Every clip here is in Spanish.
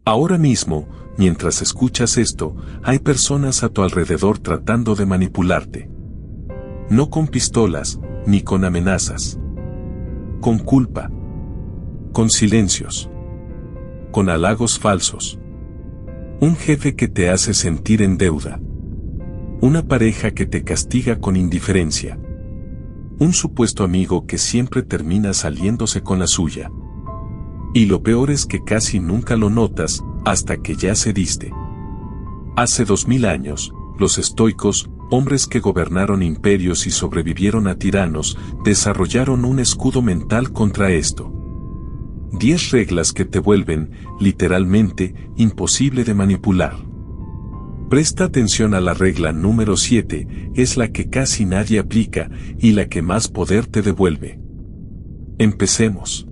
Ahora mismo, mientras escuchas esto, hay personas a tu alrededor tratando de manipularte. No con pistolas, ni con amenazas. Con culpa. Con silencios. Con halagos falsos. Un jefe que te hace sentir en deuda. Una pareja que te castiga con indiferencia. Un supuesto amigo que siempre termina saliéndose con la suya. Y lo peor es que casi nunca lo notas, hasta que ya cediste. Hace 2000 años, los estoicos, hombres que gobernaron imperios y sobrevivieron a tiranos, desarrollaron un escudo mental contra esto. 10 reglas que te vuelven, literalmente, imposible de manipular. Presta atención a la regla número 7, es la que casi nadie aplica, y la que más poder te devuelve. Empecemos.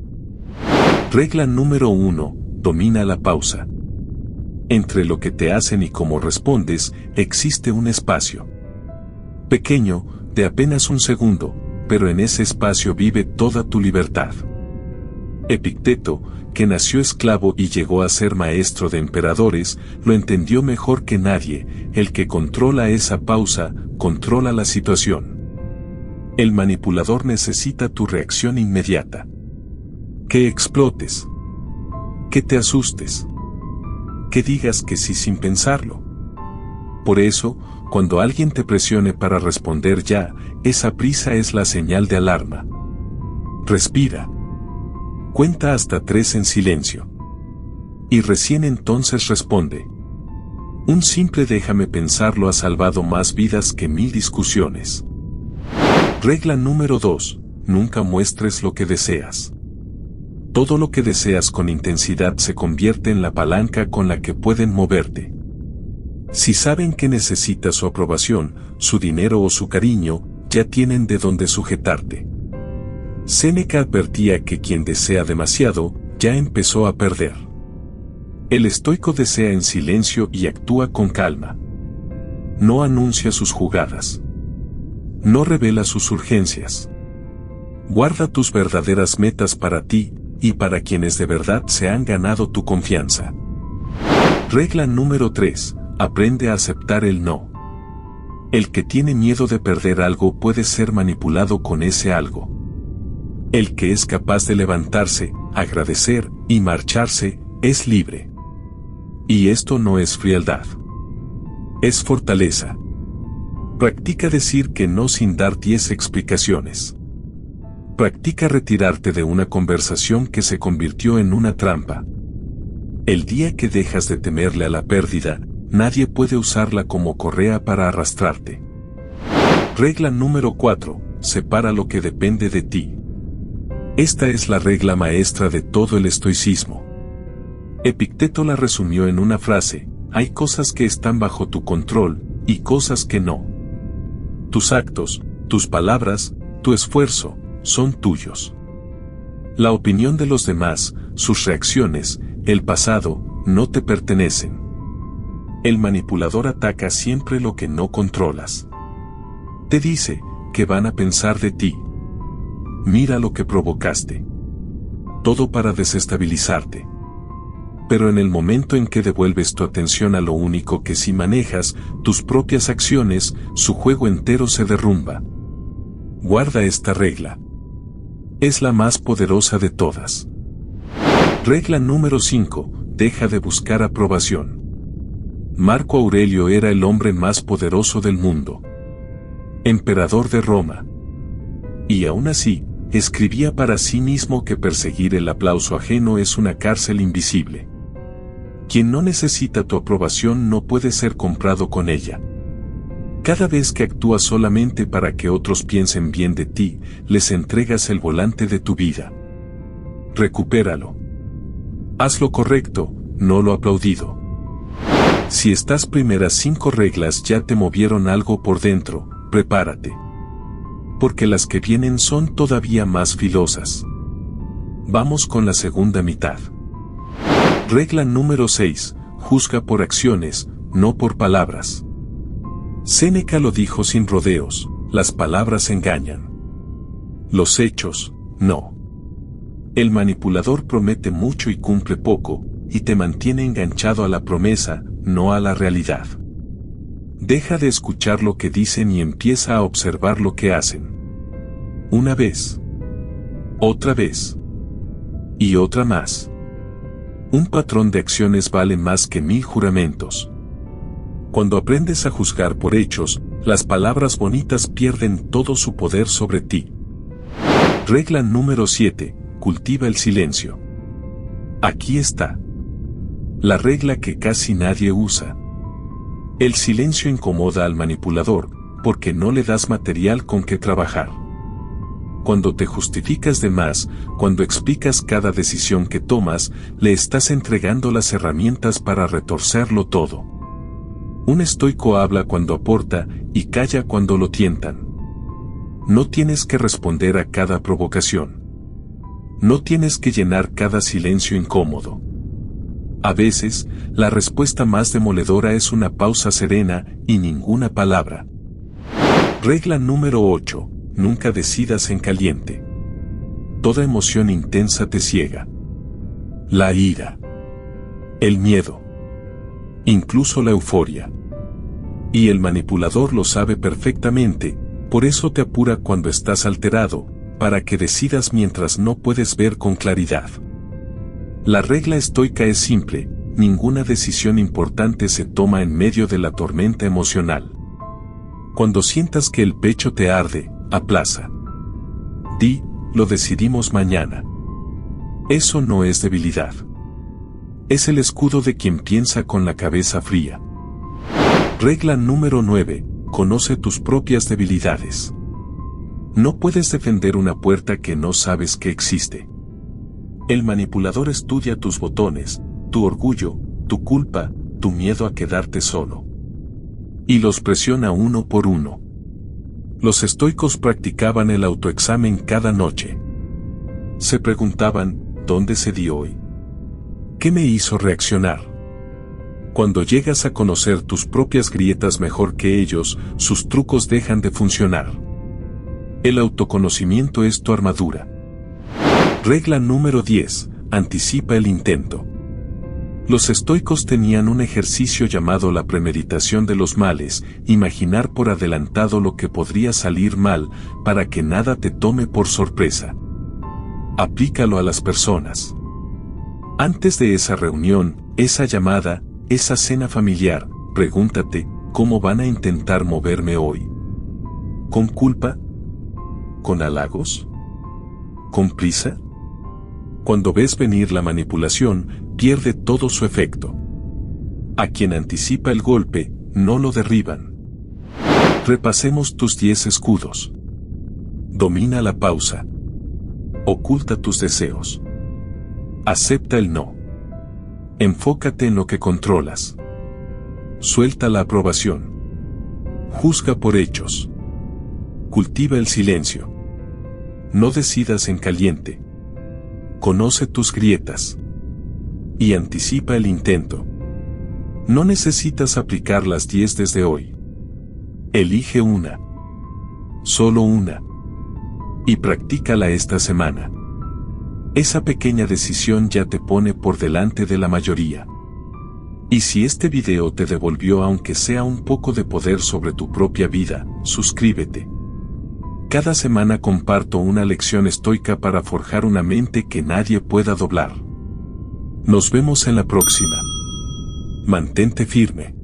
Regla número 1, domina la pausa. Entre lo que te hacen y cómo respondes, existe un espacio. Pequeño, de apenas un segundo, pero en ese espacio vive toda tu libertad. Epicteto, que nació esclavo y llegó a ser maestro de emperadores, lo entendió mejor que nadie: el que controla esa pausa, controla la situación. El manipulador necesita tu reacción inmediata. Que explotes. Que te asustes. Que digas que sí sin pensarlo. Por eso, cuando alguien te presione para responder ya, esa prisa es la señal de alarma. Respira. Cuenta hasta 3 en silencio. Y recién entonces responde. Un simple déjame pensarlo ha salvado más vidas que 1000 discusiones. Regla número 2. Nunca muestres lo que deseas. Todo lo que deseas con intensidad se convierte en la palanca con la que pueden moverte. Si saben que necesitas su aprobación, su dinero o su cariño, ya tienen de dónde sujetarte. Séneca advertía que quien desea demasiado, ya empezó a perder. El estoico desea en silencio y actúa con calma. No anuncia sus jugadas. No revela sus urgencias. Guarda tus verdaderas metas para ti, y para quienes de verdad se han ganado tu confianza. Regla número 3. Aprende a aceptar el no. El que tiene miedo de perder algo puede ser manipulado con ese algo. El que es capaz de levantarse, agradecer y marcharse, es libre. Y esto no es frialdad. Es fortaleza. Practica decir que no sin dar 10 explicaciones. Practica retirarte de una conversación que se convirtió en una trampa. El día que dejas de temerle a la pérdida, nadie puede usarla como correa para arrastrarte. Regla número 4. Separa lo que depende de ti. Esta es la regla maestra de todo el estoicismo. Epicteto la resumió en una frase: hay cosas que están bajo tu control, y cosas que no. Tus actos, tus palabras, tu esfuerzo, son tuyos. La opinión de los demás, sus reacciones, el pasado, no te pertenecen. El manipulador ataca siempre lo que no controlas. Te dice, ¿qué van a pensar de ti? Mira lo que provocaste. Todo para desestabilizarte. Pero en el momento en que devuelves tu atención a lo único que sí manejas, tus propias acciones, su juego entero se derrumba. Guarda esta regla. Es la más poderosa de todas. Regla número 5. Deja de buscar aprobación. Marco Aurelio era el hombre más poderoso del mundo. Emperador de Roma. Y aún así, escribía para sí mismo que perseguir el aplauso ajeno es una cárcel invisible. Quien no necesita tu aprobación no puede ser comprado con ella. Cada vez que actúas solamente para que otros piensen bien de ti, les entregas el volante de tu vida. Recupéralo. Haz lo correcto, no lo aplaudido. Si estas primeras 5 reglas ya te movieron algo por dentro, prepárate. Porque las que vienen son todavía más filosas. Vamos con la segunda mitad. Regla número 6. Juzga por acciones, no por palabras. Séneca lo dijo sin rodeos: las palabras engañan. Los hechos, no. El manipulador promete mucho y cumple poco, y te mantiene enganchado a la promesa, no a la realidad. Deja de escuchar lo que dicen y empieza a observar lo que hacen. Una vez. Otra vez. Y otra más. Un patrón de acciones vale más que 1000 juramentos. Cuando aprendes a juzgar por hechos, las palabras bonitas pierden todo su poder sobre ti. Regla número 7. Cultiva el silencio. Aquí está. La regla que casi nadie usa. El silencio incomoda al manipulador, porque no le das material con que trabajar. Cuando te justificas de más, cuando explicas cada decisión que tomas, le estás entregando las herramientas para retorcerlo todo. Un estoico habla cuando aporta y calla cuando lo tientan. No tienes que responder a cada provocación. No tienes que llenar cada silencio incómodo. A veces, la respuesta más demoledora es una pausa serena y ninguna palabra. Regla número 8. Nunca decidas en caliente. Toda emoción intensa te ciega. La ira. El miedo. Incluso la euforia. Y el manipulador lo sabe perfectamente, por eso te apura cuando estás alterado, para que decidas mientras no puedes ver con claridad. La regla estoica es simple: ninguna decisión importante se toma en medio de la tormenta emocional. Cuando sientas que el pecho te arde, aplaza. Di, lo decidimos mañana. Eso no es debilidad. Es el escudo de quien piensa con la cabeza fría. Regla número 9. Conoce tus propias debilidades. No puedes defender una puerta que no sabes que existe. El manipulador estudia tus botones, tu orgullo, tu culpa, tu miedo a quedarte solo. Y los presiona uno por uno. Los estoicos practicaban el autoexamen cada noche. Se preguntaban, ¿dónde cedí hoy? ¿Qué me hizo reaccionar? Cuando llegas a conocer tus propias grietas mejor que ellos, sus trucos dejan de funcionar. El autoconocimiento es tu armadura. Regla número 10. Anticipa el intento. Los estoicos tenían un ejercicio llamado la premeditación de los males, imaginar por adelantado lo que podría salir mal, para que nada te tome por sorpresa. Aplícalo a las personas. Antes de esa reunión, esa llamada, esa cena familiar, pregúntate, ¿cómo van a intentar moverme hoy? ¿Con culpa? ¿Con halagos? ¿Con prisa? Cuando ves venir la manipulación, pierde todo su efecto. A quien anticipa el golpe, no lo derriban. Repasemos tus 10 escudos. Domina la pausa. Oculta tus deseos. Acepta el no. Enfócate en lo que controlas. Suelta la aprobación. Juzga por hechos. Cultiva el silencio. No decidas en caliente. Conoce tus grietas. Y anticipa el intento. No necesitas aplicar las 10 desde hoy. Elige una. Solo una. Y practícala esta semana. Esa pequeña decisión ya te pone por delante de la mayoría. Y si este video te devolvió aunque sea un poco de poder sobre tu propia vida, suscríbete. Cada semana comparto una lección estoica para forjar una mente que nadie pueda doblar. Nos vemos en la próxima. Mantente firme.